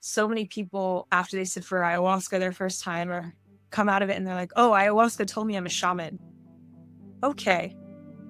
So many people, after they sit for ayahuasca their first time or come out of it and they're like, oh, ayahuasca told me I'm a shaman. Okay.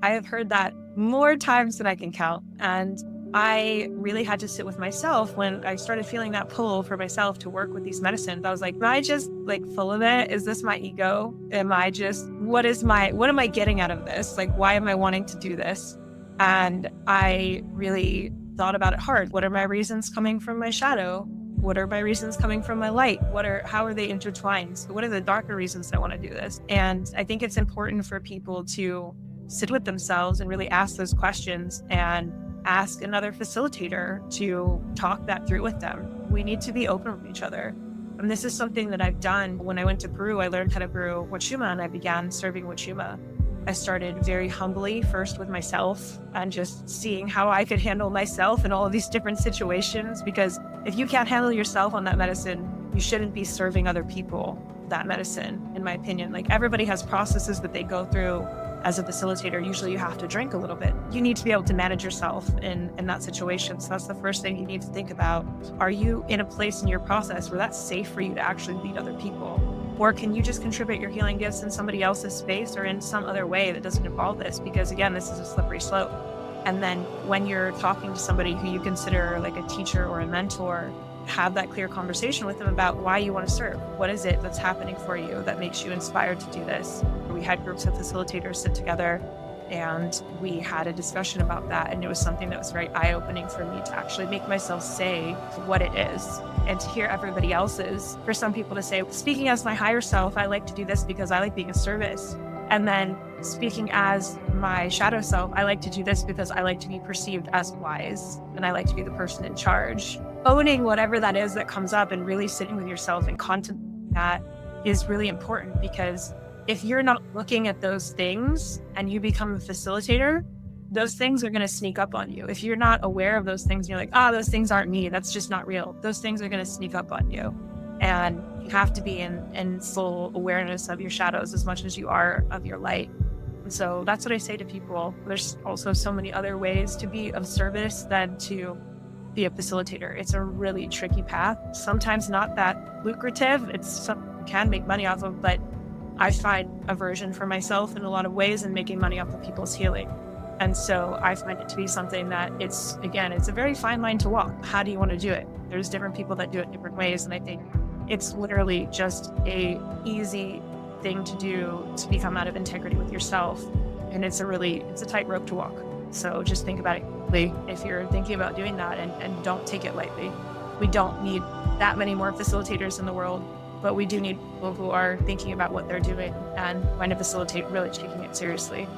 I have heard that more times than I can count. And I really had to sit with myself when I started feeling that pull for myself to work with these medicines. I was like, am I just like full of it? Is this my ego? Am I just, what am I getting out of this? Like, why am I wanting to do this? And I really thought about it hard. What are my reasons coming from my shadow? What are my reasons coming from my light? How are they intertwined? So what are the darker reasons I want to do this? And I think it's important for people to sit with themselves and really ask those questions and ask another facilitator to talk that through with them. We need to be open with each other. And this is something that I've done. When I went to Peru, I learned how to brew Wachuma and I began serving Wachuma. I started very humbly, first with myself and just seeing how I could handle myself in all of these different situations. Because if you can't handle yourself on that medicine, you shouldn't be serving other people that medicine, in my opinion. Like, everybody has processes that they go through. As a facilitator, usually you have to drink a little bit. You need to be able to manage yourself in that situation. So that's the first thing you need to think about. Are you in a place in your process where that's safe for you to actually lead other people? Or can you just contribute your healing gifts in somebody else's space or in some other way that doesn't involve this? Because again, this is a slippery slope. And then when you're talking to somebody who you consider like a teacher or a mentor, have that clear conversation with them about why you want to serve. What is it that's happening for you that makes you inspired to do this? We had groups of facilitators sit together and we had a discussion about that. And it was something that was very eye-opening for me to actually make myself say what it is and to hear everybody else's. For some people to say, speaking as my higher self, I like to do this because I like being of service. And then speaking as my shadow self, I like to do this because I like to be perceived as wise and I like to be the person in charge. Owning whatever that is that comes up and really sitting with yourself and contemplating that is really important, because if you're not looking at those things and you become a facilitator, those things are going to sneak up on you. If you're not aware of those things, you're like, those things aren't me. That's just not real. Those things are going to sneak up on you. And you have to be in full awareness of your shadows as much as you are of your light. And so that's what I say to people. There's also so many other ways to be of service than to be a facilitator. It's a really tricky path. Sometimes not that lucrative. It's something you can make money off of, but I find aversion for myself in a lot of ways in making money off of people's healing. And so I find it to be something that it's a very fine line to walk. How do you want to do it? There's different people that do it different ways. And I think it's literally just a easy thing to do to become out of integrity with yourself. And it's a tightrope to walk. So just think about it if you're thinking about doing that, and don't take it lightly. We don't need that many more facilitators in the world, but we do need people who are thinking about what they're doing and trying to facilitate, really taking it seriously.